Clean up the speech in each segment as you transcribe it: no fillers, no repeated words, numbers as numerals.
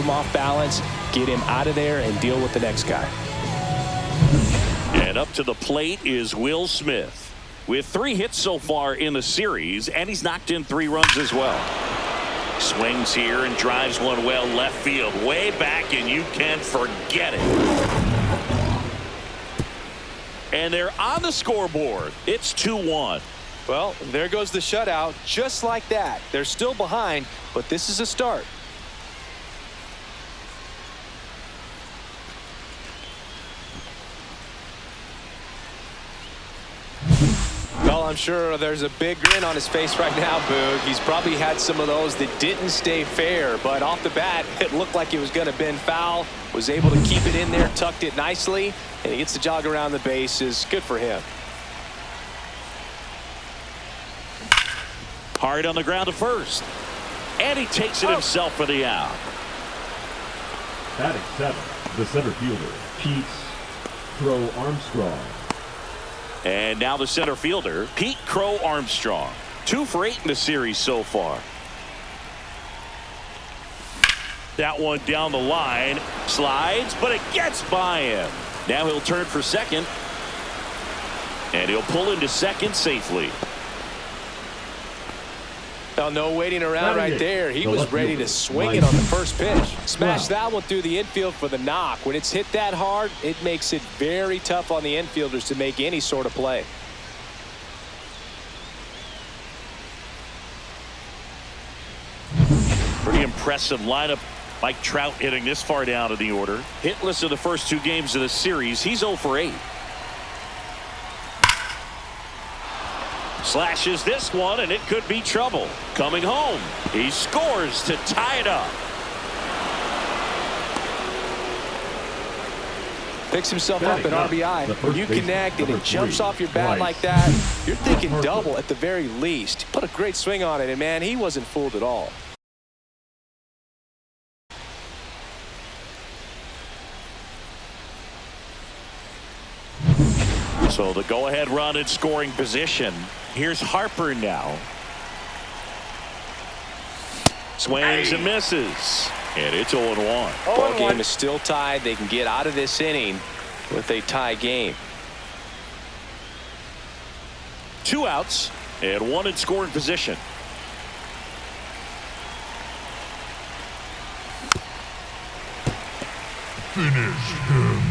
him off balance, get him out of there, and deal with the next guy. And up to the plate is Will Smith with 3 hits so far in the series, and he's knocked in 3 runs as well. Swings here and drives one well left field, way back, and you can forget it. And they're on the scoreboard. It's 2-1. Well, there goes the shutout, just like that. They're still behind, but this is a start. Well, I'm sure there's a big grin on his face right now, Boog. He's probably had some of those that didn't stay fair, but off the bat, it looked like it was going to bend foul. Was able to keep it in there, tucked it nicely, and he gets to jog around the bases. Good for him. Hard on the ground to first. And he takes it himself for the out. Batting 7, the center fielder, Pete Crow Armstrong. And now the center fielder, Pete Crow Armstrong. 2 for 8 in the series so far. That one down the line. Slides, but it gets by him. Now he'll turn for second. And he'll pull into second safely. Well, no waiting around right there. He was ready to swing it on the first pitch. Smash that one through the infield for the knock. When it's hit that hard, it makes it very tough on the infielders to make any sort of play. Pretty impressive lineup. Mike Trout hitting this far down in the order. Hitless in the first 2 games of the series. He's 0 for 8. Slashes this one, and it could be trouble. Coming home, he scores to tie it up. Picks himself up an RBI. When you connect and it jumps off your bat like that, you're thinking double at the very least. Put a great swing on it, and man, he wasn't fooled at all. So the go-ahead run in scoring position. Here's Harper now. Swings and misses. And it's 0-1. Ball game is still tied. They can get out of this inning with a tie game. 2 outs and 1 in scoring position. Finish him.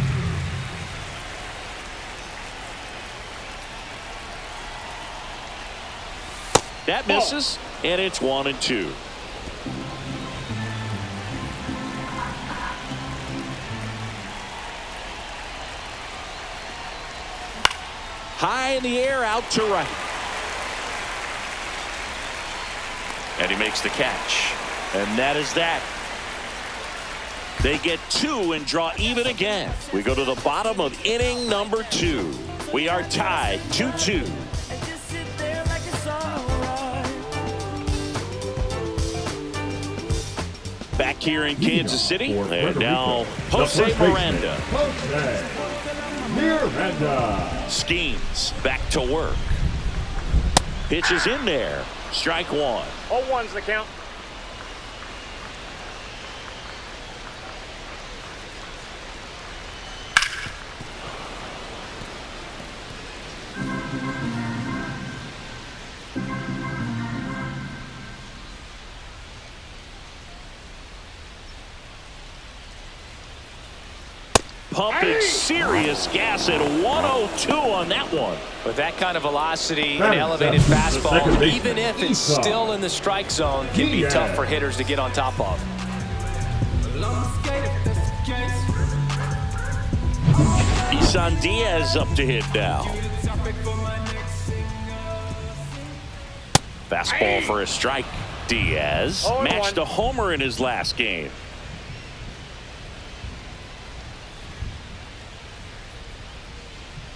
That misses, and it's 1-2. High in the air, out to right. And he makes the catch. And that is that. They get 2 and draw even again. We go to the bottom of inning number 2. We are tied 2-2. Back here in Kansas City, and now Jose Miranda. Skeens back to work. Pitches in there. Strike 1. 0-1's the count. Pumping serious gas at 102 on that one. With that kind of velocity and elevated fastball, even if it's still in the strike zone, can be tough for hitters to get on top of. Isan Diaz up to hit now. Fastball for a strike. Diaz matched a homer in his last game.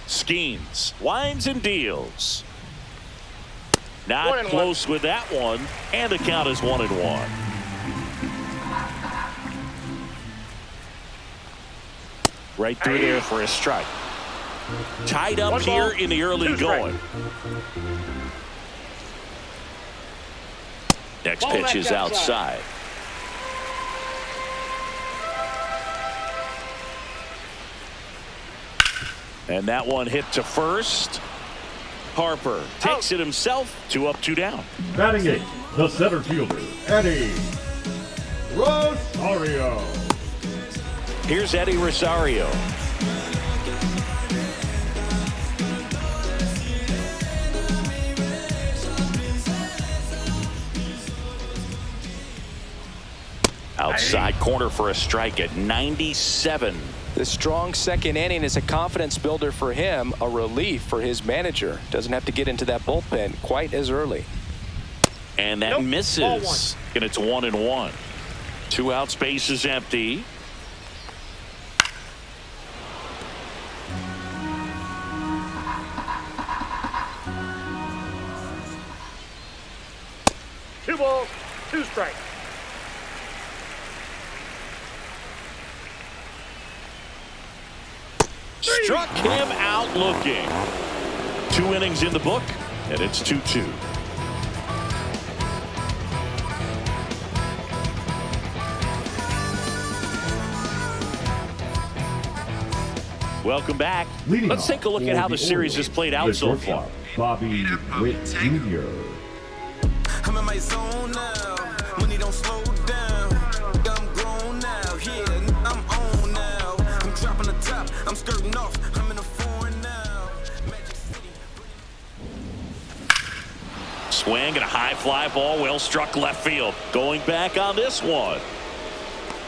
Skeens winds and deals. Not close with that one, and the count is 1-1. Right through there for a strike. Tied up here in the early going. Next pitch is outside. And that one hit to first. Harper takes it himself. 2 up, 2 down. Batting 8, the center fielder, Eddie Rosario. Here's Eddie Rosario. Outside corner for a strike at 97. The strong second inning is a confidence builder for him, a relief for his manager. Doesn't have to get into that bullpen quite as early. And that misses. And it's 1-1. 2 outs, base is empty. Two balls, 2 strikes. Struck him out looking. 2 innings in the book, and it's 2-2. Welcome back. Let's take a look at how the series has played out so far. Bobby Witt Jr. I'm in my zone now. Money don't slow down. I'm grown now. Yeah, I'm on now. I'm dropping the top. I'm skirting off. I'm in a foreign now. Magic City. Swing and a high fly ball, well struck left field. Going back on this one.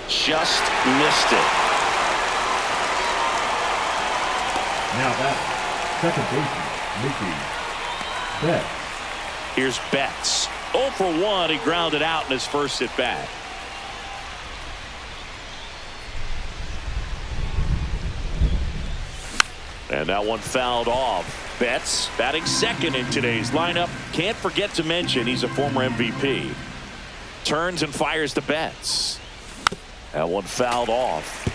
Just missed it. Now that second baseman, Mickey Betts. Here's Betts. 0 for 1. He grounded out in his first at bat. And that one fouled off. Betts batting second in today's lineup. Can't forget to mention he's a former MVP. Turns and fires to Betts. That one fouled off.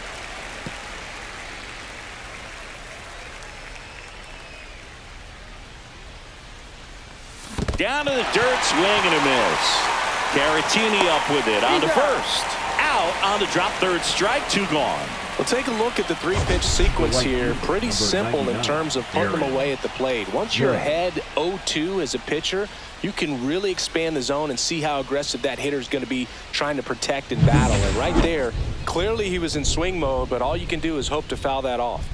Down to the dirt, swing and a miss. Caratini up with it on to first. Out on the drop, third strike, 2 gone. Well, take a look at the 3-pitch sequence here. Pretty simple in terms of putting them away at the plate. Once you're ahead 0-2 as a pitcher, you can really expand the zone and see how aggressive that hitter is going to be trying to protect and battle. And right there, clearly he was in swing mode, but all you can do is hope to foul that off.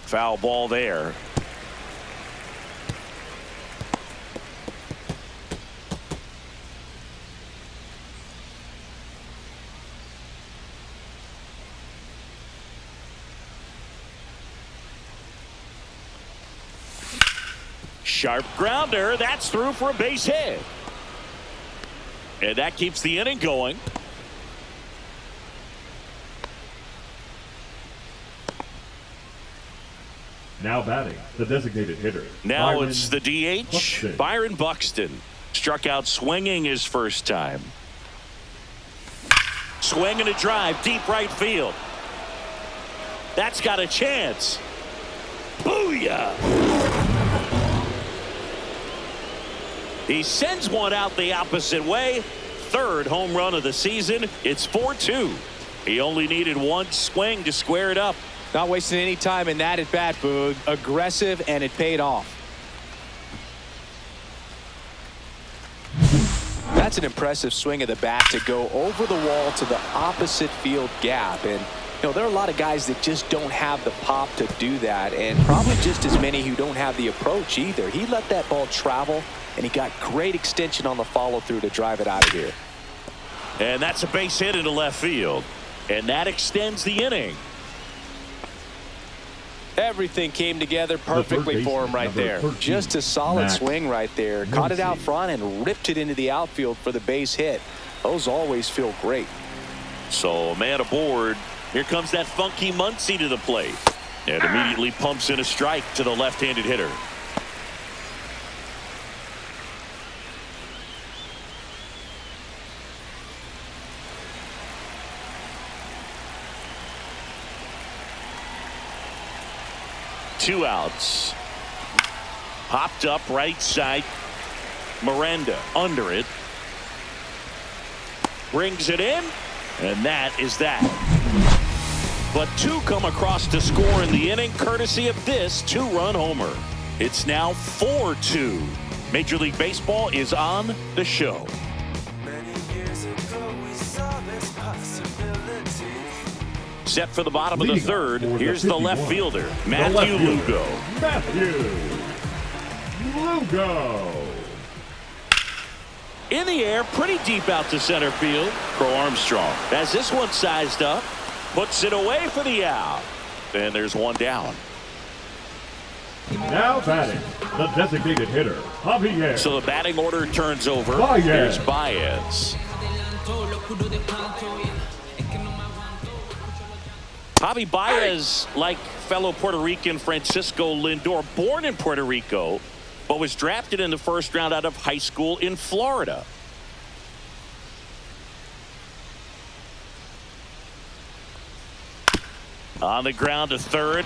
Foul ball there. Sharp grounder. That's through for a base hit. And that keeps the inning going. Now batting, the designated hitter. Now Byron it's the DH, Buxton. Byron Buxton. Struck out swinging his first time. Swing and a drive, deep right field. That's got a chance. Booyah! He sends one out the opposite way. 3rd home run of the season. It's 4-2. He only needed 1 swing to square it up. Not wasting any time in that at bat, Boog. Aggressive, and it paid off. That's an impressive swing of the bat to go over the wall to the opposite field gap. And you know, there are a lot of guys that just don't have the pop to do that, and probably just as many who don't have the approach either. He let that ball travel, and he got great extension on the follow-through to drive it out of here. And that's a base hit into left field. And that extends the inning. Everything came together perfectly for him right there. Just a solid swing right there. Caught it out front and ripped it into the outfield for the base hit. Those always feel great. So a man aboard. Here comes that funky Muncy to the plate. And immediately pumps in a strike to the left-handed hitter. Two outs. Popped up right side. Miranda under it. Brings it in. And that is that. but 2 come across to score in the inning courtesy of this 2-run homer. It's now 4-2. Major League Baseball is on the show. Set for the bottom of the third. Here's the left fielder, Matthew Lugo. In the air, pretty deep out to center field. Crow Armstrong has this one sized up, puts it away for the out. And there's one down. Now batting, the designated hitter, Javier. So the batting order turns over. Baez. Here's Baez. Javi Baez, like fellow Puerto Rican Francisco Lindor, born in Puerto Rico, but was drafted in the first round out of high school in Florida. On the ground to third.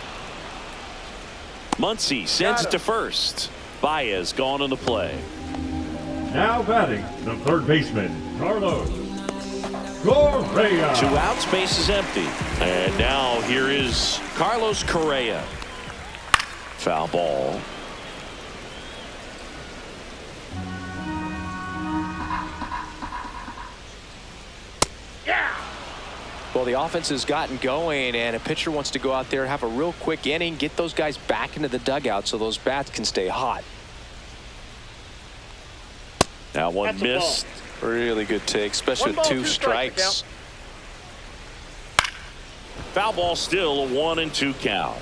Muncy sends it to first. Baez gone on the play. Now batting, the third baseman, Carlos Correa. 2 outs, base is empty. And now here is Carlos Correa. Foul ball. Well, the offense has gotten going, and a pitcher wants to go out there, have a real quick inning, get those guys back into the dugout so those bats can stay hot. Now one missed. Really good take, especially with 2 strikes. Foul ball, still a 1-2 count.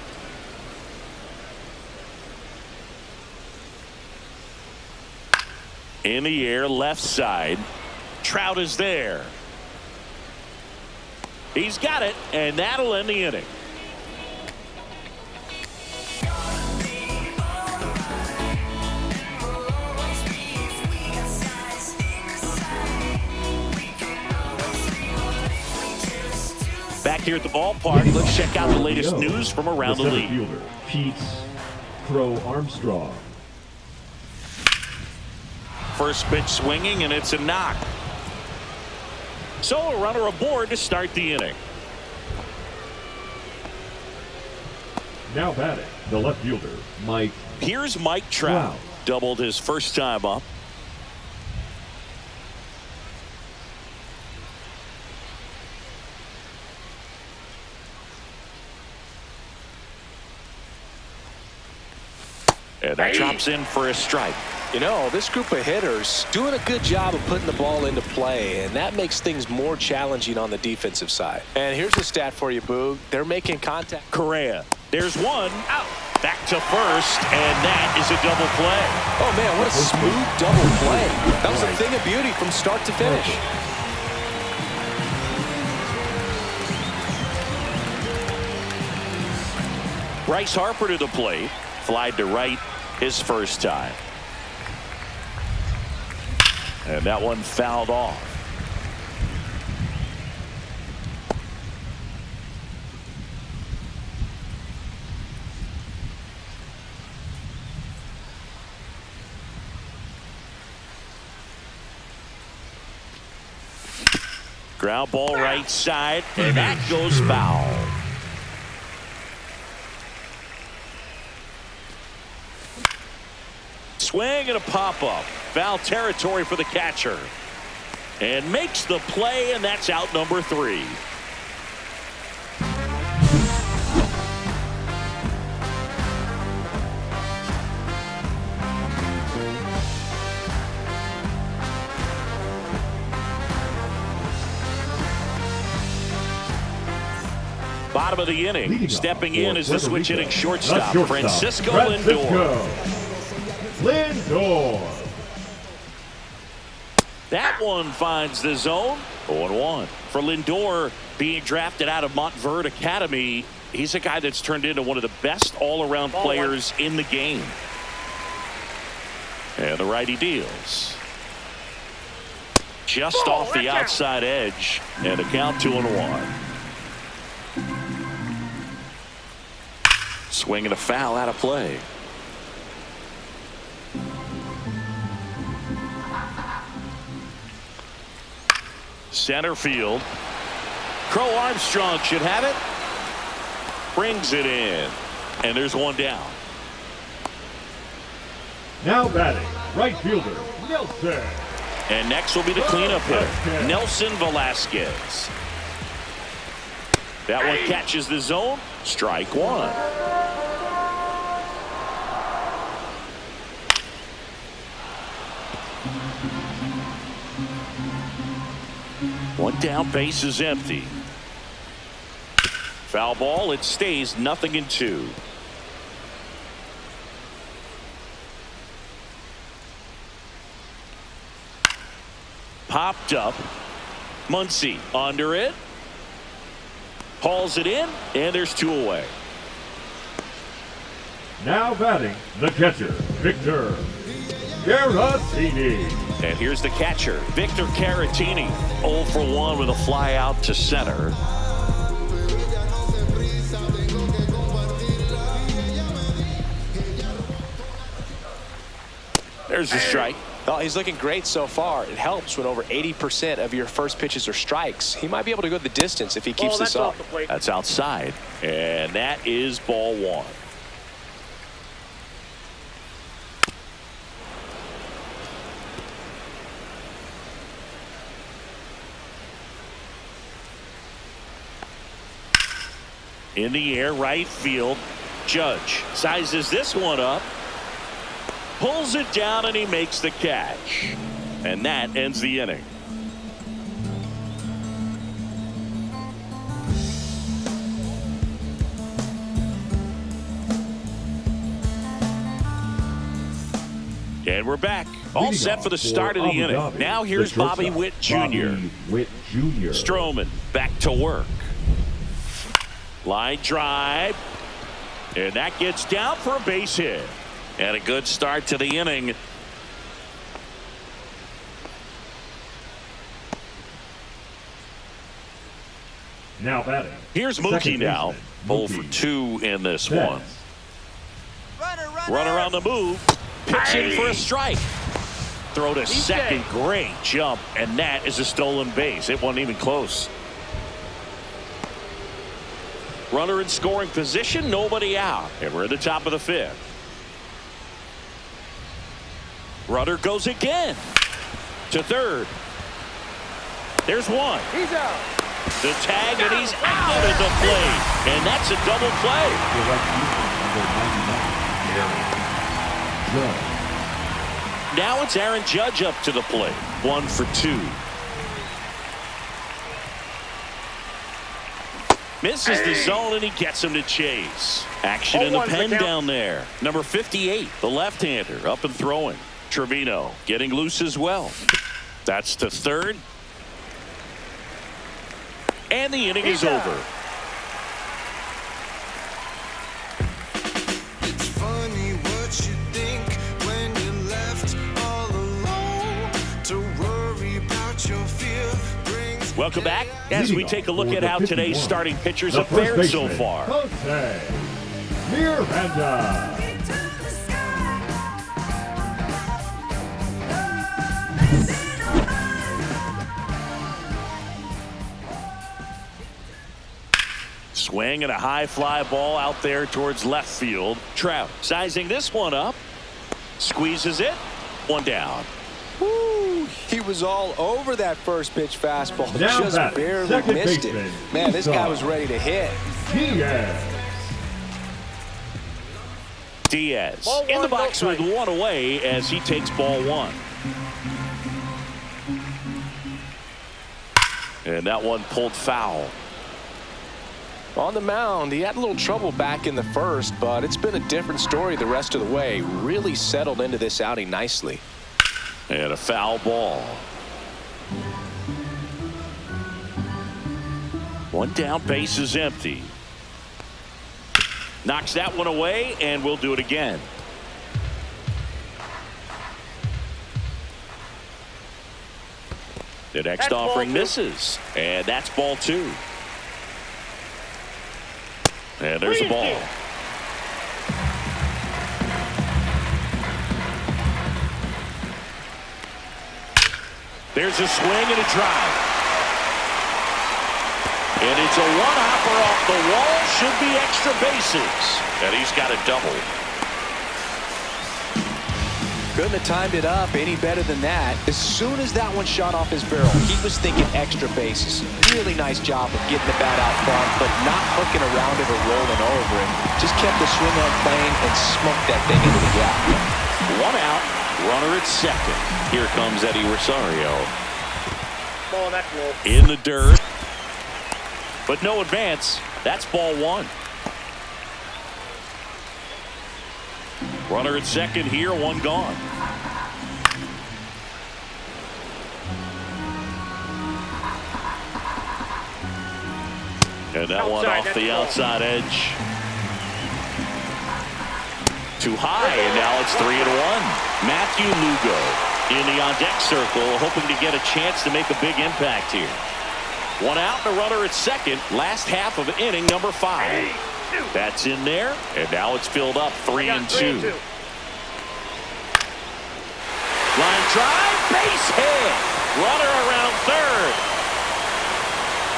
In the air, left side. Trout is there. He's got it, and that'll end the inning. Back here at the ballpark, let's check out the latest news from around the league. Fielder, Crow Armstrong. First pitch swinging, and it's a knock. So a runner aboard to start the inning. Now batting, the left fielder, Mike. Here's Mike Trout. Doubled his first time up. And that drops in for a strike. You know, this group of hitters doing a good job of putting the ball into play, and that makes things more challenging on the defensive side. And here's a stat for you, Boog. They're making contact. Correa. There's one. Out. Back to first, and that is a double play. Oh, man, what a smooth double play. That was a thing of beauty from start to finish. Bryce Harper to the plate. Flied to right his first time. And that one fouled off. Ground ball right side, and that goes foul. Swing and a pop-up. Foul territory for the catcher. And makes the play, and that's out number 3. Bottom of the inning. Stepping in is the switch hitting shortstop, Francisco Lindor. That one finds the zone. 0-1. For Lindor, being drafted out of Montverde Academy, he's a guy that's turned into one of the best all-around players in the game. And the righty deals. Just off the outside edge, and a count 2-1. Swing and a foul out of play. Center field. Crow Armstrong should have it. brings it in. And there's one down. Now batting, right fielder, Nelson. And next will be the cleanup hitter, Nelson Velasquez. That one catches the zone. Strike one. One down, base is empty. Foul ball, it stays 0-2. Popped up. Muncy under it. Hauls it in, and there's two away. Now batting, the catcher, Victor Caratini. And here's the catcher, Victor Caratini. 0 for 1 with a fly out to center. There's the strike. Well, he's looking great so far. It helps when over 80% of your first pitches are strikes. He might be able to go the distance if he keeps this up. That's outside. And that is ball one. In the air, right field. Judge sizes this one up. Pulls it down, and he makes the catch. And that ends the inning. And we're back. All set for the start of the inning. Now here's Bobby Witt Jr. Stroman back to work. Line drive. And that gets down for a base hit. And a good start to the inning. Now batting. Here's Mookie now. 0 for 2 in this one. Runner on the move. Pitching for a strike. Throw to second. Great jump. And that is a stolen base. It wasn't even close. Runner in scoring position. Nobody out. And we're at the top of the fifth. Runner goes again to third. There's one. He's out. The tag, and he's out at the plate. And that's a double play. Now it's Aaron Judge up to the plate. 1 for 2. Misses the zone, and he gets him to chase. Action in the pen down there. Number 58, the left-hander, up and throwing. Trevino getting loose as well. That's to third. And the inning is over. It's funny what you think when you're left all alone to worry about your fear. Welcome back as we take a look at how today's starting pitchers have fared so far. Miranda. Swing and a high fly ball out there towards left field. Trout sizing this one up. Squeezes it. One down. Woo, he was all over that first pitch fastball. Now just batting, barely second missed baseman, it. Man, this guy was ready to hit. Diaz Ball in the one, box no with strike. one away as he takes ball one. And that one pulled foul. On the mound, he had a little trouble back in the first, but it's been a different story the rest of the way. Really settled into this outing nicely. And a foul ball. One down, base is empty. Knocks that one away, and we'll do it again. The next offering misses, and that's ball 2. And there's a ball. There's a swing and a drive. And it's a one-hopper off the wall. Should be extra bases. And he's got a double. Couldn't have timed it up any better than that. As soon as that one shot off his barrel, he was thinking extra bases. Really nice job of getting the bat out front, but not hooking around it or rolling over it. Just kept the swing on plane and smoked that thing into the gap. One out, runner at second. Here comes Eddie Rosario. Ball that roll. In the dirt. But no advance. That's ball one. Runner at second here, one gone. And that one off the outside edge. Too high, and now it's 3-1. Matthew Lugo in the on-deck circle, hoping to get a chance to make a big impact here. One out and a runner at second. Last half of inning number 5. That's in there, and now it's filled up 3-2. Line drive, base hit. Runner around third.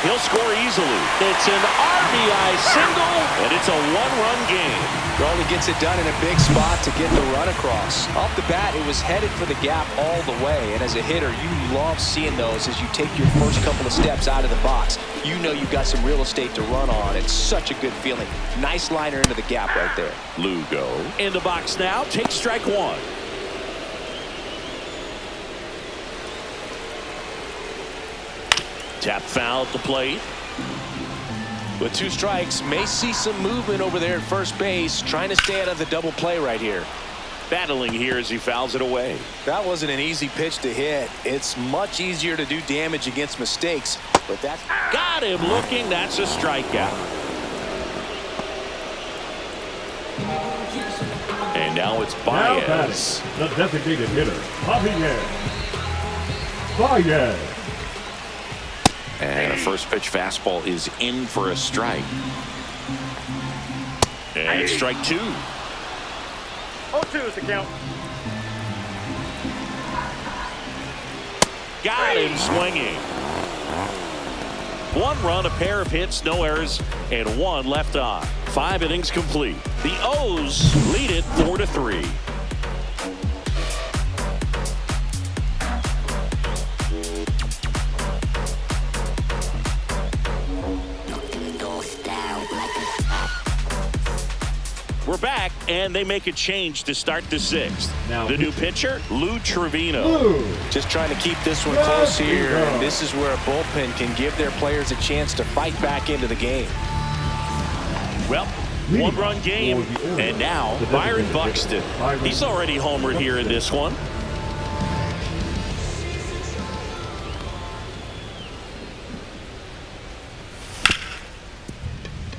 He'll score easily. It's an RBI single, and it's a one-run game. Rowley gets it done in a big spot to get the run across. Off the bat, it was headed for the gap all the way, and as a hitter, you love seeing those as you take your first couple of steps out of the box. You know you've got some real estate to run on. It's such a good feeling. Nice liner into the gap right there. Lugo in the box now. Takes strike one. Tap foul at the plate. With 2 strikes, may see some movement over there at first base, trying to stay out of the double play right here. Battling here as he fouls it away. That wasn't an easy pitch to hit. It's much easier to do damage against mistakes, but that's... Got him looking. That's a strikeout. And now it's Baez. The designated hitter, Javier Baez. And a first pitch fastball is in for a strike. And it's strike 2. 0-2 is the count. Got him swinging. 1 run, a pair of hits, no errors, and 1 left on. 5 innings complete. The O's lead it 4-3. We're back, and they make a change to start the 6th. Now, the new pitcher, Lou Trevino. Lou. Just trying to keep this one close here. And this is where a bullpen can give their players a chance to fight back into the game. Well, 1-run game, and now Byron Buxton. He's already homered here in this one.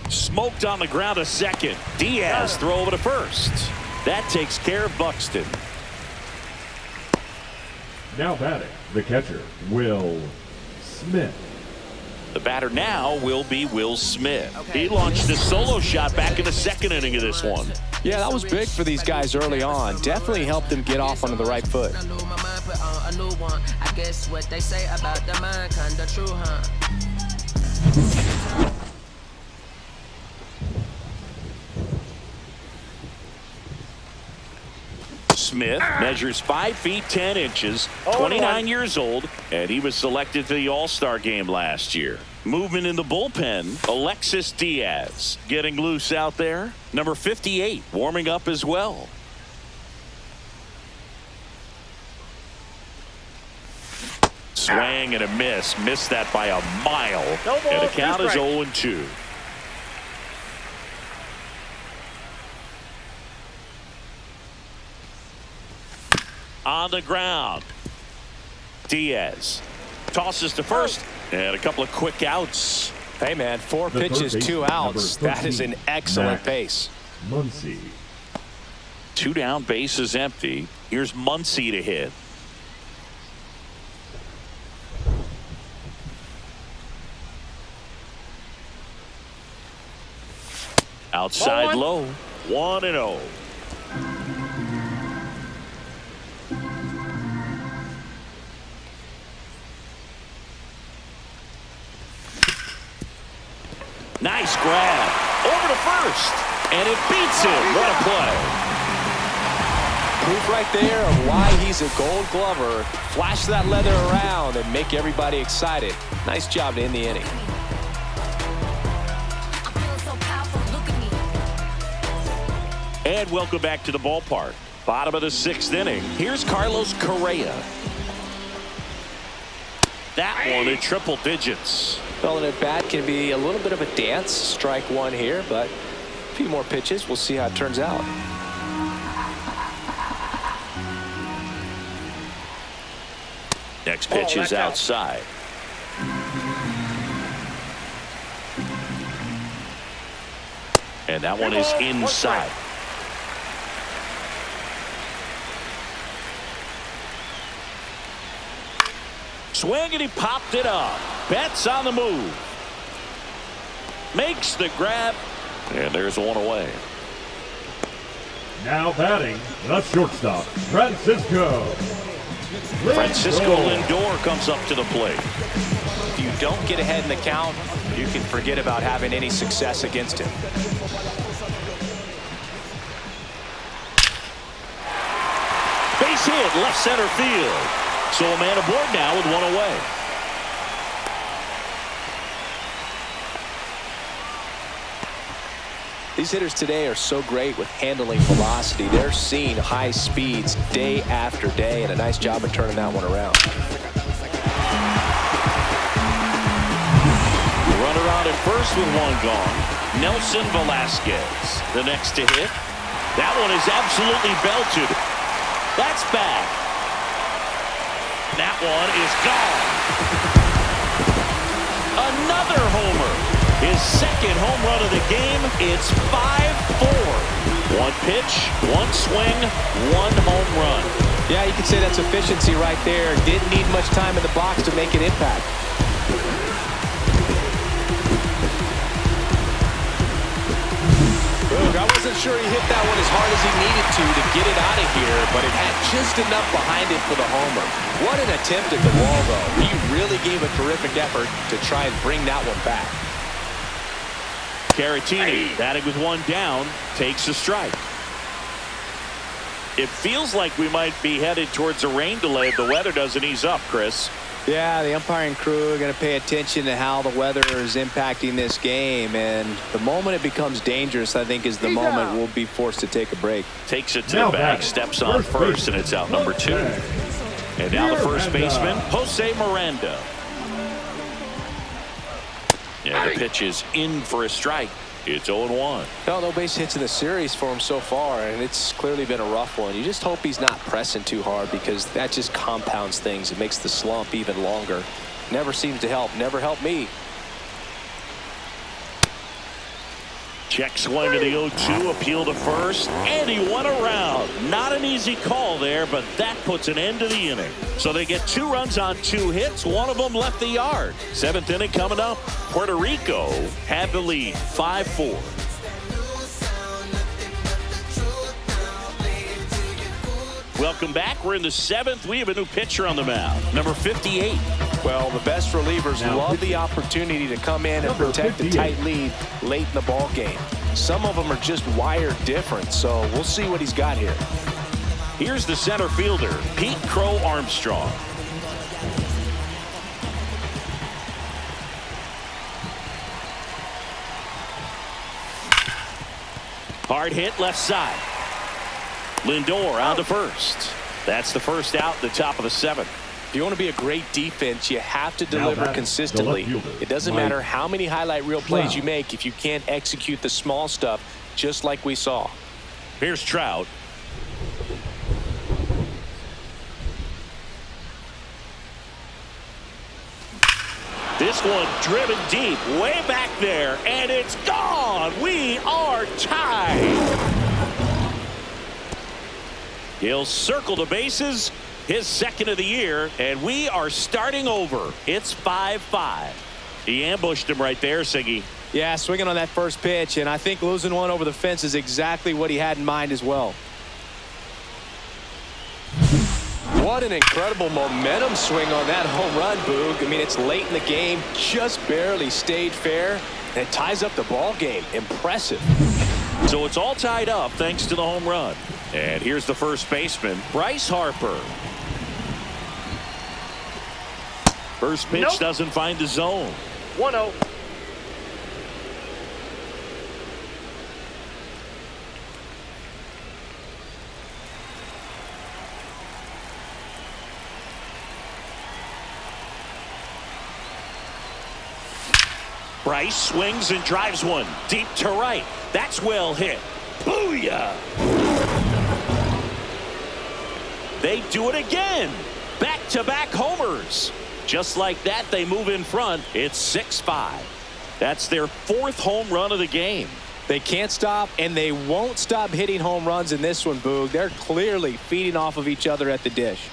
Smoked on the ground to second. Diaz throw over to first. That takes care of Buxton. Now batting, the catcher, Will Smith. The batter now will be Will Smith. He launched a solo shot back in the 2nd inning of this one. Yeah, that was big for these guys early on. Definitely helped them get off onto the right foot. I guess what they say about the mind kinda true, huh? Smith measures 5 feet 10 inches, 29 years old, and he was selected to the All-Star game last year. Movement in the bullpen, Alexis Diaz getting loose out there. Number 58 warming up as well. Swing and a miss. Missed that by a mile. No ball, And the count is 0-2. On the ground. Diaz tosses to first, and a couple of quick outs. Hey, man, 4 The pitches, third 2 baseman, outs. number That is an 13, excellent Max pace. Muncy. 2 down, bases empty. Here's Muncy to hit. Outside low. 1-0. Nice grab. Over to first. And it beats him. What a play. Proof right there of why he's a Gold Glover. Flash that leather around and make everybody excited. Nice job to end the inning. And welcome back to the ballpark. Bottom of the 6th inning. Here's Carlos Correa. That one in triple digits. Well, and at bat can be a little bit of a dance. Strike one here, but a few more pitches. We'll see how it turns out. Next pitch is outside. And that one is inside. Swing, and he popped it up. Betts on the move. Makes the grab. And there's one away. Now batting, the shortstop, Francisco Lindor comes up to the plate. If you don't get ahead in the count, you can forget about having any success against him. Base hit, left center field. So a man aboard now with one away. These hitters today are so great with handling velocity. They're seeing high speeds day after day, and a nice job of turning that one around. Runner on at first with one gone. Nelson Velasquez, the next to hit. That one is absolutely belted. That's bad. That one is gone. Another homer. His second home run of the game. It's 5-4. One pitch, one swing, one home run. Yeah, you could say that's efficiency right there. Didn't need much time in the box to make an impact. I wasn't sure he hit that one as hard as he needed to get it out of here, but it had just enough behind it for the homer. What an attempt at the wall, though. He really gave a terrific effort to try and bring that one back. Caratini, batting with one down, takes a strike. It feels like we might be headed towards a rain delay if the weather doesn't ease up, Chris. Yeah, the umpiring crew are going to pay attention to how the weather is impacting this game, and the moment it becomes dangerous, I think, is the moment we'll be forced to take a break. Takes it to the bag, steps on first, and it's out number 2. And now the first baseman, Jose Miranda. Yeah, the pitch is in for a strike. It's 0-1. No base hits in the series for him so far, and it's clearly been a rough one. You just hope he's not pressing too hard, because that just compounds things. It makes the slump even longer. Never seems to help. Never helped me. Check swing to the 0-2, appeal to first, and he went around. Not an easy call there, but that puts an end to the inning. So they get 2 runs on 2 hits. One of them left the yard. 7th inning coming up. Puerto Rico had the lead, 5-4. Welcome back. We're in the 7th. We have a new pitcher on the mound, number 58. Well, the best relievers love the opportunity to come in and protect a tight lead late in the ball game. Some of them are just wired different, so we'll see what he's got here. Here's the center fielder, Pete Crow Armstrong. Hard hit left side. Lindor on to first. That's the first out, the top of the 7th. If you want to be a great defense, you have to deliver consistently. It doesn't matter how many highlight reel plays you make if you can't execute the small stuff, just like we saw. Here's Trout. This one driven deep, way back there, and it's gone. We are tied. He'll circle the bases, his second of the year, and we are starting over. It's 5-5. He ambushed him right there, Siggy. Yeah, swinging on that first pitch, and I think losing one over the fence is exactly what he had in mind as well. What an incredible momentum swing on that home run, Boog. I mean, it's late in the game, just barely stayed fair, and it ties up the ball game. Impressive. So it's all tied up thanks to the home run. And here's the first baseman, Bryce Harper. First pitch doesn't find the zone. 1-0. Bryce swings and drives one deep to right. That's well hit. Booyah! They do it again. Back-to-back homers. Just like that, they move in front. It's 6-5. That's their 4th home run of the game. They can't stop, and they won't stop hitting home runs in this one, Boog. They're clearly feeding off of each other at the dish.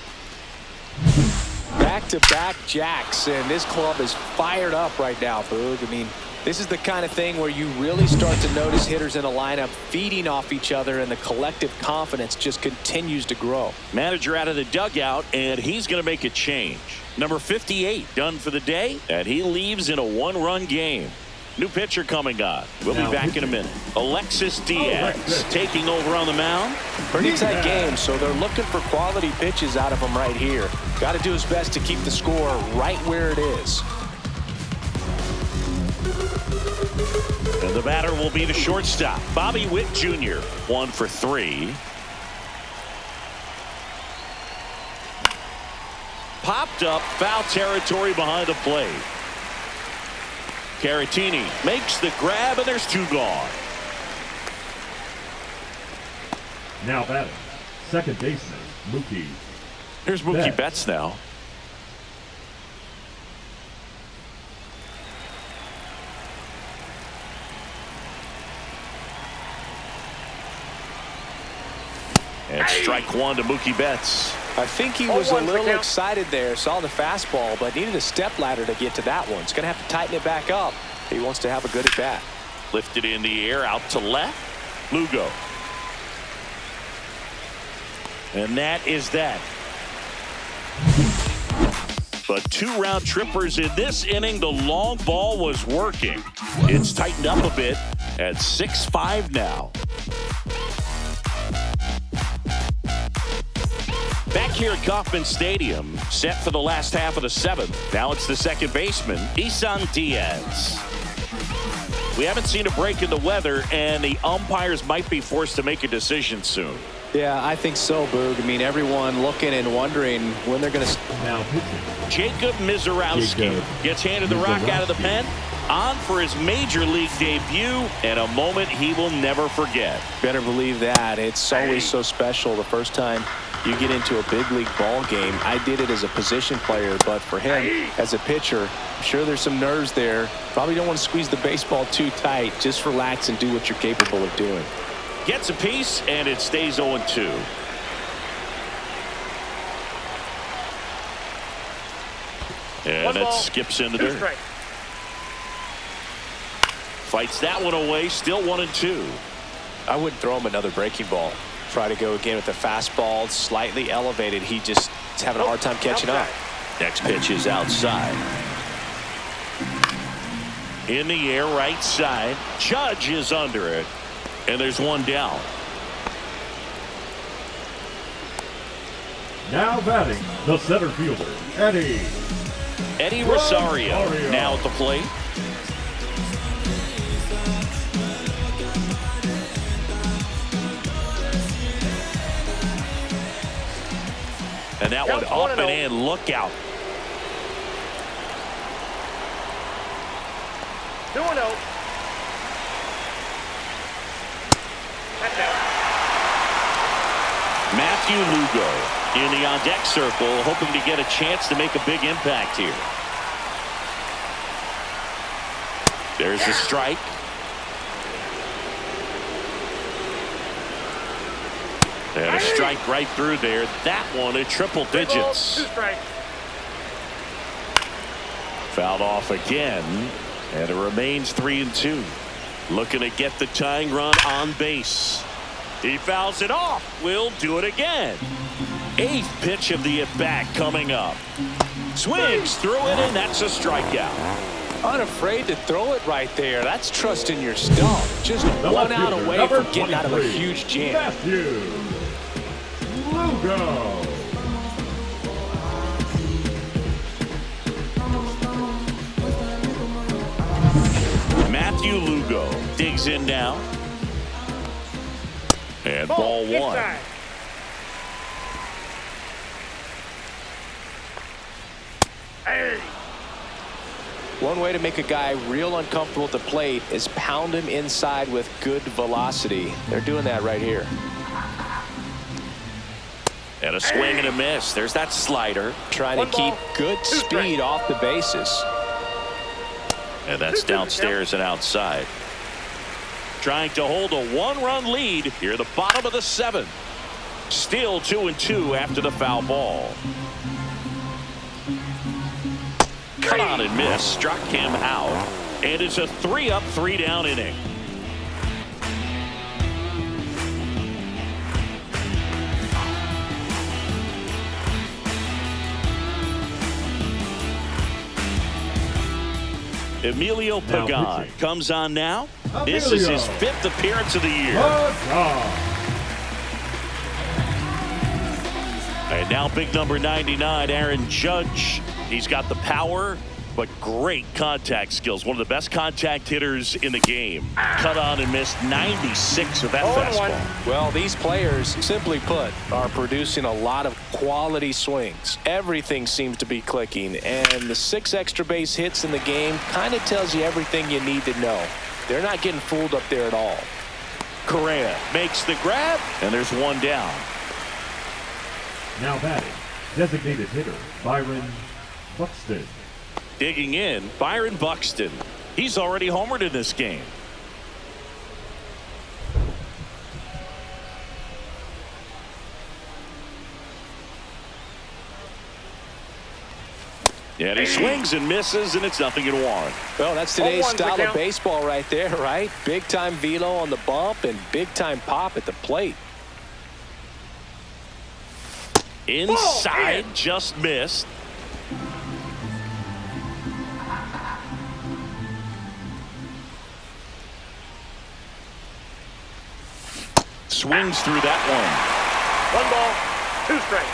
Back-to-back jacks, and this club is fired up right now, Boog. I mean, this is the kind of thing where you really start to notice hitters in a lineup feeding off each other, and the collective confidence just continues to grow. Manager out of the dugout, and he's going to make a change. Number 58 done for the day, and he leaves in a 1-run game. New pitcher coming on. We'll be back in a minute. Alexis Diaz taking over on the mound. Pretty tight game, so they're looking for quality pitches out of him right here. Got to do his best to keep the score right where it is. And the batter will be the shortstop, Bobby Witt Jr. 1 for 3. Popped up, foul territory behind the plate. Caratini makes the grab, and there's 2 gone. Now batting, second baseman, Mookie. Here's Mookie Betts now. And strike 1 to Mookie Betts. I think he was a little excited there, saw the fastball, but needed a step ladder to get to that one. He's going to have to tighten it back up. He wants to have a good at bat. Lifted in the air, out to left. Lugo. And that is that. But 2 round trippers in this inning. The long ball was working. It's tightened up a bit at 6-5 now. Back here at Kauffman Stadium, set for the last half of the 7th. Now it's the second baseman, Isan Diaz. We haven't seen a break in the weather, and the umpires might be forced to make a decision soon. Yeah, I think so, Boog. I mean, everyone looking and wondering when they're going to... Now pitching, Jacob Mizorowski gets handed the rock out of the pen. On for his major league debut, and a moment he will never forget. Better believe that. It's always so special the first time you get into a big league ball game. I did it as a position player, but for him as a pitcher, I'm sure there's some nerves there. Probably don't want to squeeze the baseball too tight. Just relax and do what you're capable of doing. Gets a piece, and it stays 0-2. And it skips into dirt. Fights that one away, still 1-2. I wouldn't throw him another breaking ball. Try to go again with the fastball, slightly elevated. He just is having a hard time catching up. Next pitch is outside. In the air, right side. Judge is under it. And there's 1 down. now batting, the center fielder, Eddie Rosario now at the plate. And that one up and in. Look out. 2-0. Matthew Lugo in the on-deck circle, hoping to get a chance to make a big impact here. There's a strike. And a strike right through there. That one at triple digits. 2 strikes. Fouled off again. And it remains 3-2. Looking to get the tying run on base. He fouls it off. We'll do it again. Eighth pitch of the at-bat coming up. Swings through it, and that's a strikeout. Unafraid to throw it right there. That's trusting your stuff. Just The one left out fielder, away number from getting out of a 23, huge jam. Matthew Lugo. Matthew Lugo digs in now. And ball one. Inside. Hey. One way to make a guy real uncomfortable at the plate is pound him inside with good velocity. They're doing that right here. And a swing and a miss. There's that slider. Trying One to keep ball, good 2 speed strikes. off the bases. And that's downstairs and outside. Trying to hold a one-run lead here at the bottom of the 7th. Still 2-2 after the foul ball. Cut on and miss. Struck him out. And it's a 3-up, 3-down inning. Emilio Now Pagan pitching. comes on now. This is his Emilio 5th appearance of the year. Pagan. And now big number 99, Aaron Judge. He's got the power, but great contact skills. One of the best contact hitters in the game. Cut on and missed 96 with that 0-1. fastball. Well, these players, simply put, are producing a lot of quality swings. Everything seems to be clicking, and the 6 extra base hits in the game kind of tells you everything you need to know. They're not getting fooled up there at all. Correa makes the grab, and there's one down. Now batting, designated hitter Byron Buxton. Digging in, Byron Buxton. He's already homered in this game. And he swings and misses, and it's nothing in one. Well, that's today's 0-1's the style of count. baseball right there, right? Big-time velo on the bump and big-time pop at the plate. Inside, in. just missed. Swings through that 1 ball, 2 strikes.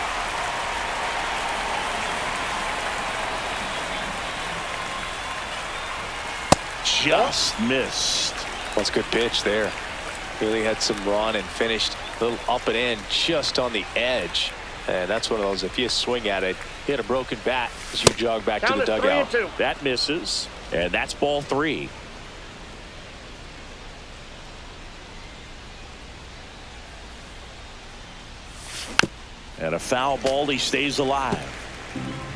one. Just missed. That's a good pitch there. Really had some run and finished a little up and in just on the edge. And that's one of those, if you swing at it, hit a broken bat as you jog back Count to the is dugout. 3-2. That misses, and that's ball 3. And a foul ball, he stays alive.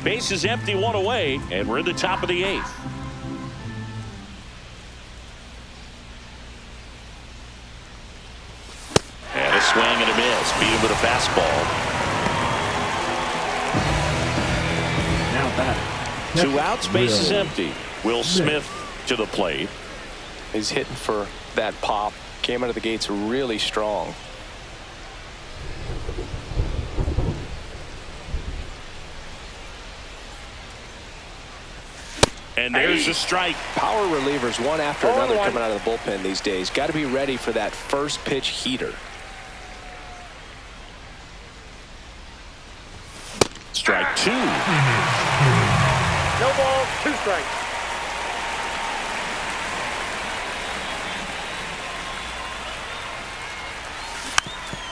Base is empty, 1 away, and we're in the top of the 8th. And a swing and a miss. Beat him with a fastball. Now batting. 2 outs, base is Will empty. Will Smith to the plate. He's hitting for that pop. Came out of the gates really strong. And there's a strike. Power relievers one after 0-1. another coming out of the bullpen these days. Got to be ready for that first pitch heater. Strike 2. No balls, 2 strikes.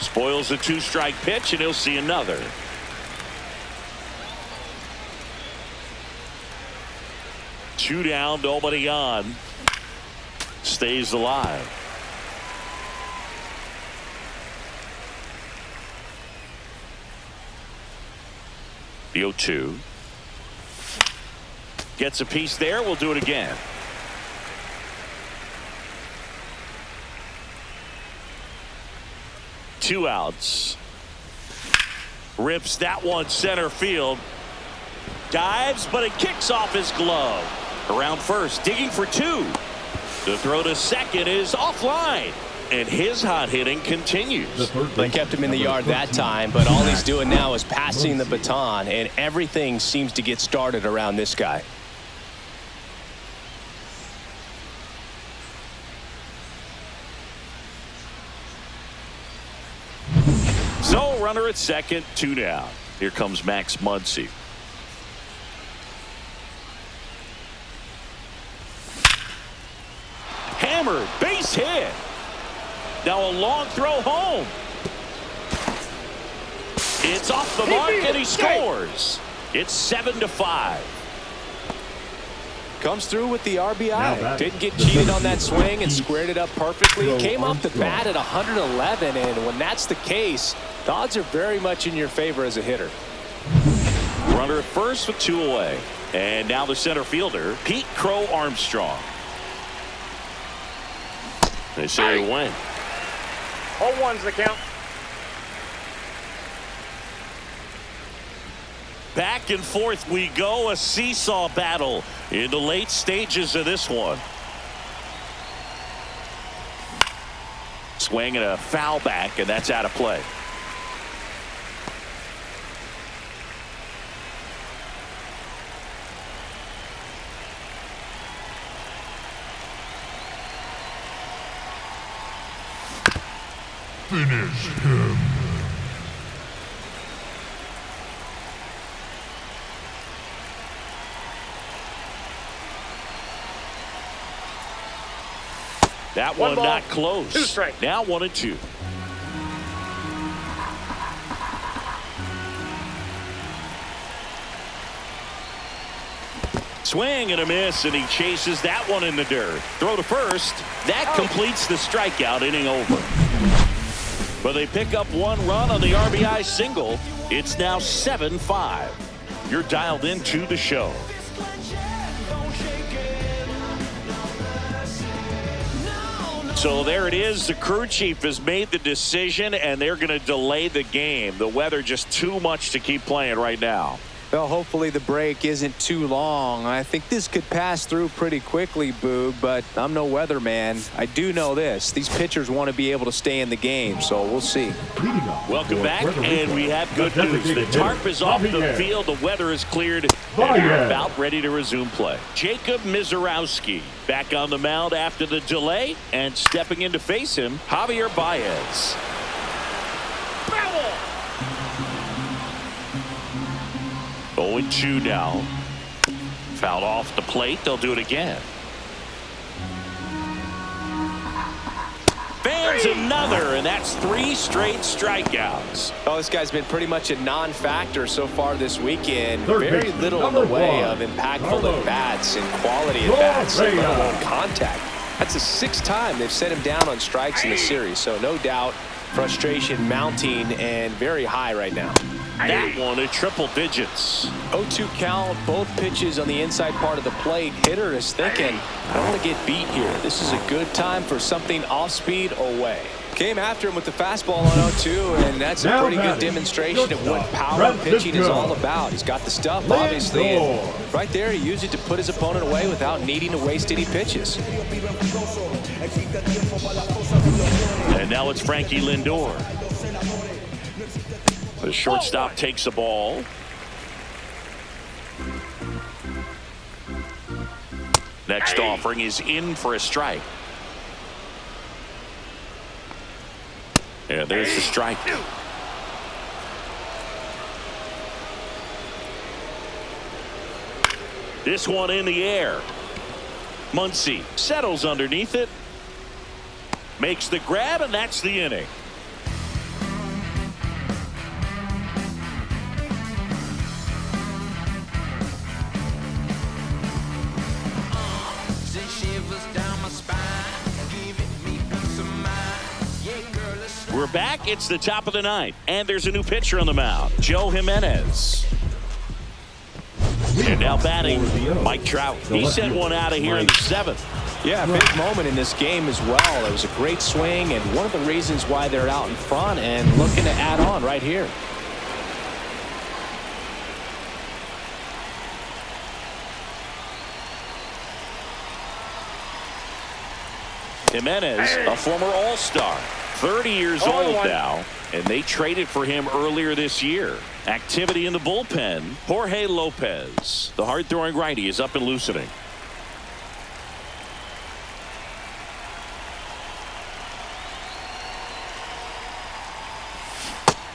Spoils the 2-strike pitch, and he'll see another. Two down, nobody on. Stays alive. The 0-2. Gets a piece there. We'll do it again. Two outs. Rips that one center field. Dives, but it kicks off his glove. Around first, digging for 2. The throw to second is offline. and his hot hitting continues. They kept him in the yard that time, but all he's doing now is passing the baton, and everything seems to get started around this guy. So runner at second, 2 down. Here comes Max Muncy. Hammered, base hit. Now a long throw home. It's off the mark and he scores. It's 7-5. Comes through with the RBI. Didn't get cheated on that swing and squared it up perfectly. Came off the bat at 111, and when that's the case, the odds are very much in your favor as a hitter. Runner at first with 2 away. And now the center fielder, Pete Crow Armstrong. They say he went. 0-1's the count. Back and forth we go, a seesaw battle in the late stages of this one. Swing and a foul back, and that's out of play. Finish him. That One one ball, not close. 2 strikes. Now 1-2. Swing and a miss, and he chases that one in the dirt. Throw to first. That completes the strikeout, inning over. But they pick up 1 run on the RBI single. It's now 7-5. You're dialed into the show. So there it is. The crew chief has made the decision, and they're going to delay the game. The weather just too much to keep playing right now. Well, hopefully the break isn't too long. I think this could pass through pretty quickly, Boog, but I'm no weatherman. I do know this. These pitchers want to be able to stay in the game, so we'll see. Welcome back, and we have good news. The tarp is off the field. The weather is cleared, and we're about ready to resume play. Jacob Mizorowski back on the mound after the delay, and stepping in to face him, Javier Baez. 0-2 now. Fouled off the plate. They'll do it again. Fans another, and that's 3 straight strikeouts. Oh, this guy's been pretty much a non-factor so far this weekend. Very little in the way of impactful at-bats and quality at-bats, let alone contact. That's the 6th time they've set him down on strikes in the series, so no doubt frustration mounting and very high right now. That one at triple digits. 0-2 count, both pitches on the inside part of the plate. Hitter is thinking, I don't want to get beat here. This is a good time for something off speed away. Came after him with the fastball on 0-2, and that's a pretty good demonstration of what power pitching is all about. He's got the stuff, obviously, and right there he used it to put his opponent away without needing to waste any pitches. And now it's Frankie Lindor. The shortstop takes the ball. Next offering is in for a strike. Yeah, there's the strike. This one in the air. Muncy settles underneath it. Makes the grab, and that's the inning. We're back. It's the top of the 9th, and there's a new pitcher on the mound, Joe Jimenez. And now batting, Mike Trout. He sent one out of here in the 7th. Yeah, a big moment in this game as well. It was a great swing, and one of the reasons why they're out in front and looking to add on right here. Jimenez, a former All-Star, 30 years old now, and they traded for him earlier this year. Activity in the bullpen. Jorge Lopez, the hard-throwing righty, is up and loosening.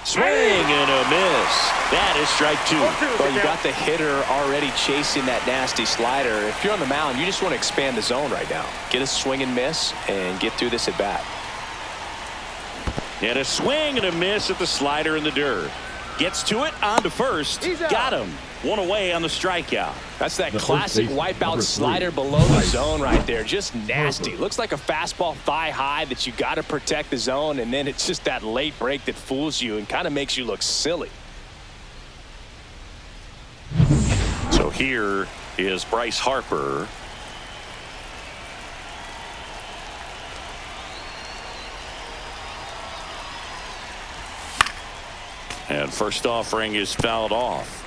Swing and a miss. That is strike two. Well, you got the hitter already chasing that nasty slider. If you're on the mound, you just want to expand the zone right now. Get a swing and miss and get through this at bat. And a swing and a miss at the slider in the dirt. Gets to it, on to first. Got him. One away on the strikeout. That's that classic wipeout slider below the zone right there. Just nasty. Looks like a fastball thigh high that you got to protect the zone, and then it's just that late break that fools you and kind of makes you look silly. So here is Bryce Harper. And first offering is fouled off.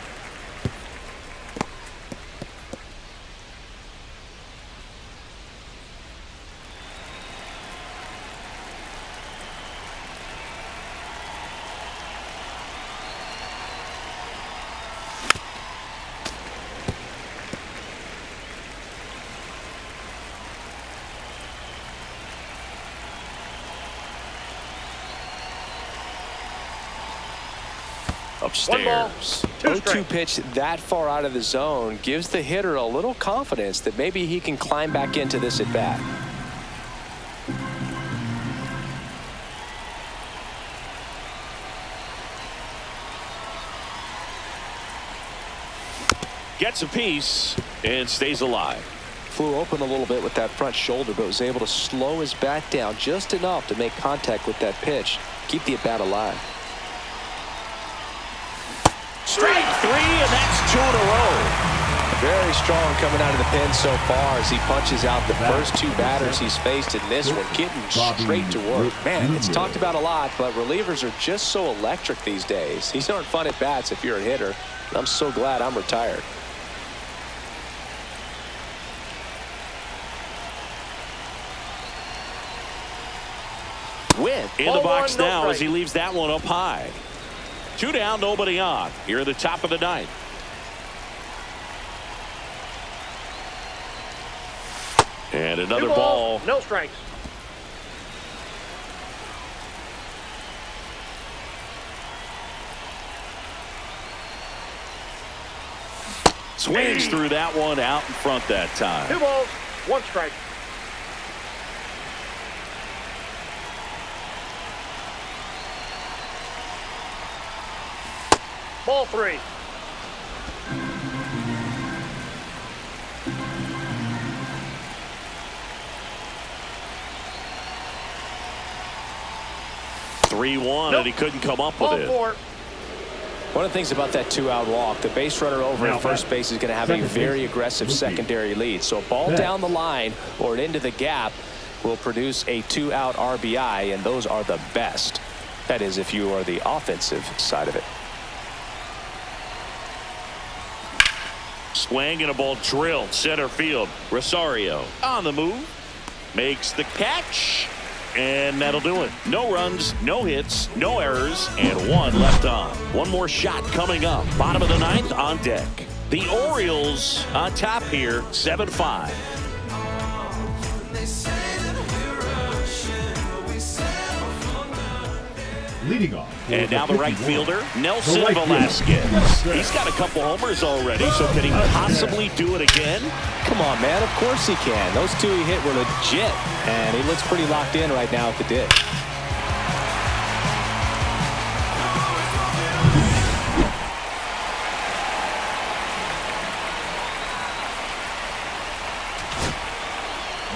Upstairs. 0-2 pitch that far out of the zone gives the hitter a little confidence that maybe he can climb back into this at bat. Gets a piece and stays alive. Flew open a little bit with that front shoulder, but was able to slow his bat down just enough to make contact with that pitch. Keep the at bat alive. Strike three, and that's two in a row. Very strong coming out of the pen so far as he punches out the first two batters he's faced in this one, getting straight to work. Man, it's talked about a lot, but relievers are just so electric these days. These aren't fun at bats if you're a hitter. I'm so glad I'm retired. In the box now as he leaves that one up high. 2 down, nobody on. Here at the top of the ninth. And another ball. No strikes. Swings through that one out in front that time. 2 balls, 1 strike. Ball 3. And he couldn't come up with it. One of the things about that 2-out walk, the base runner over at first base is going to have a very aggressive secondary lead. So a ball down the line or into the gap will produce a 2-out RBI, and those are the best. That is, if you are the offensive side of it. Swing and a ball drilled center field. Rosario on the move, makes the catch, and that'll do it. No runs, no hits, no errors, and 1 left on. One more shot coming up. Bottom of the ninth on deck. The Orioles on top here, 7-5. Leading off. And now the right fielder, Nelson Velasquez. He's got a couple homers already, so can he possibly do it again? Come on, man. Of course he can. Those 2 he hit were legit, and he looks pretty locked in right now at the ditch.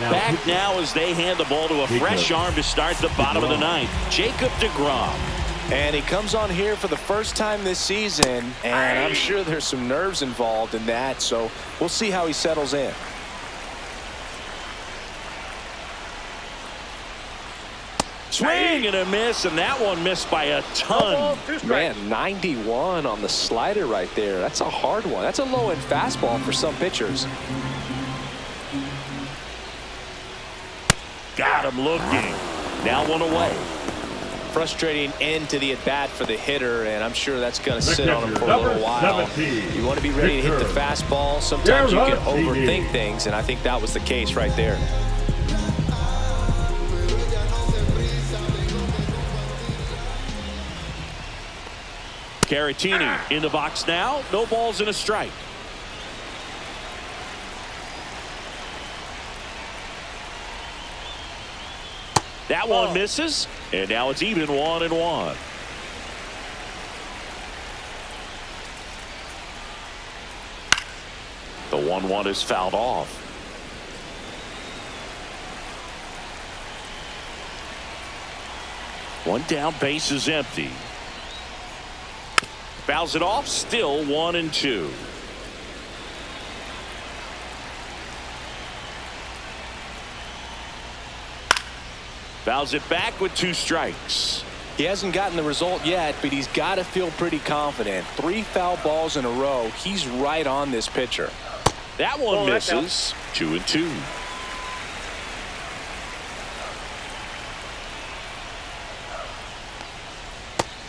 Back now as they hand the ball to a fresh arm to start the bottom of the ninth. Jacob deGrom. And he comes on here for the first time this season, and I'm sure there's some nerves involved in that, so we'll see how he settles in. Swing and a miss, and that one missed by a ton. Man, 91 on the slider right there. That's a hard one. That's a low-end fastball for some pitchers. got him looking. Now one away. Frustrating end to the at-bat for the hitter, and I'm sure that's going to sit on him for a little while. You want to be ready to hit the fastball. Sometimes you can overthink things, and I think that was the case right there. Caratini in the box now. No balls and a strike. That one misses, and now it's even 1-1. The 1-1 is fouled off. One down, base is empty. Fouls it off, still 1-2. Fouls it back with 2 strikes. He hasn't gotten the result yet, but he's got to feel pretty confident. 3 foul balls in a row. He's right on this pitcher. That one misses. 2-2.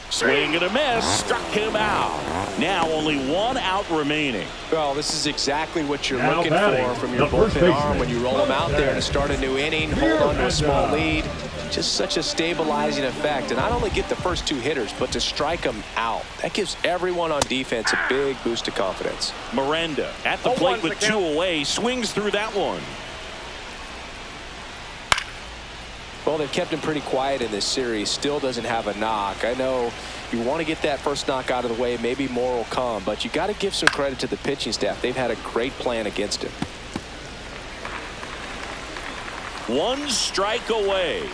Swing and a miss. Struck him out. Now only 1 out remaining. Well, this is exactly what you're looking for from your bullpen arm when you roll him out there to start a new inning, hold on to a small lead. Just such a stabilizing effect. And not only get the first 2 hitters, but to strike them out. That gives everyone on defense a big boost of confidence. Miranda at the plate with 2 away. Swings through that one. Well, they've kept him pretty quiet in this series. Still doesn't have a knock. I know you want to get that first knock out of the way. Maybe more will come. But you got to give some credit to the pitching staff. They've had a great plan against him. 1 strike away.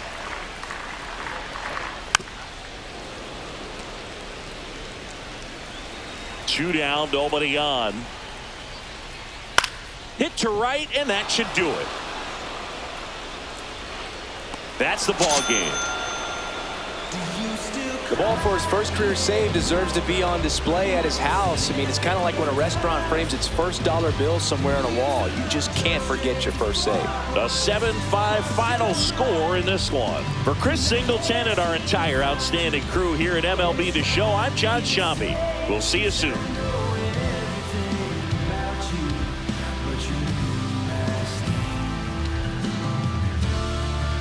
Two down, nobody on. Hit to right, and that should do it. That's the ball game. The ball for his first career save deserves to be on display at his house. I mean, it's kind of like when a restaurant frames its first dollar bill somewhere on a wall. You just can't forget your first save. A 7-5 final score in this one. For Chris Singleton and our entire outstanding crew here at MLB The Show, I'm John Shambi. We'll see you soon.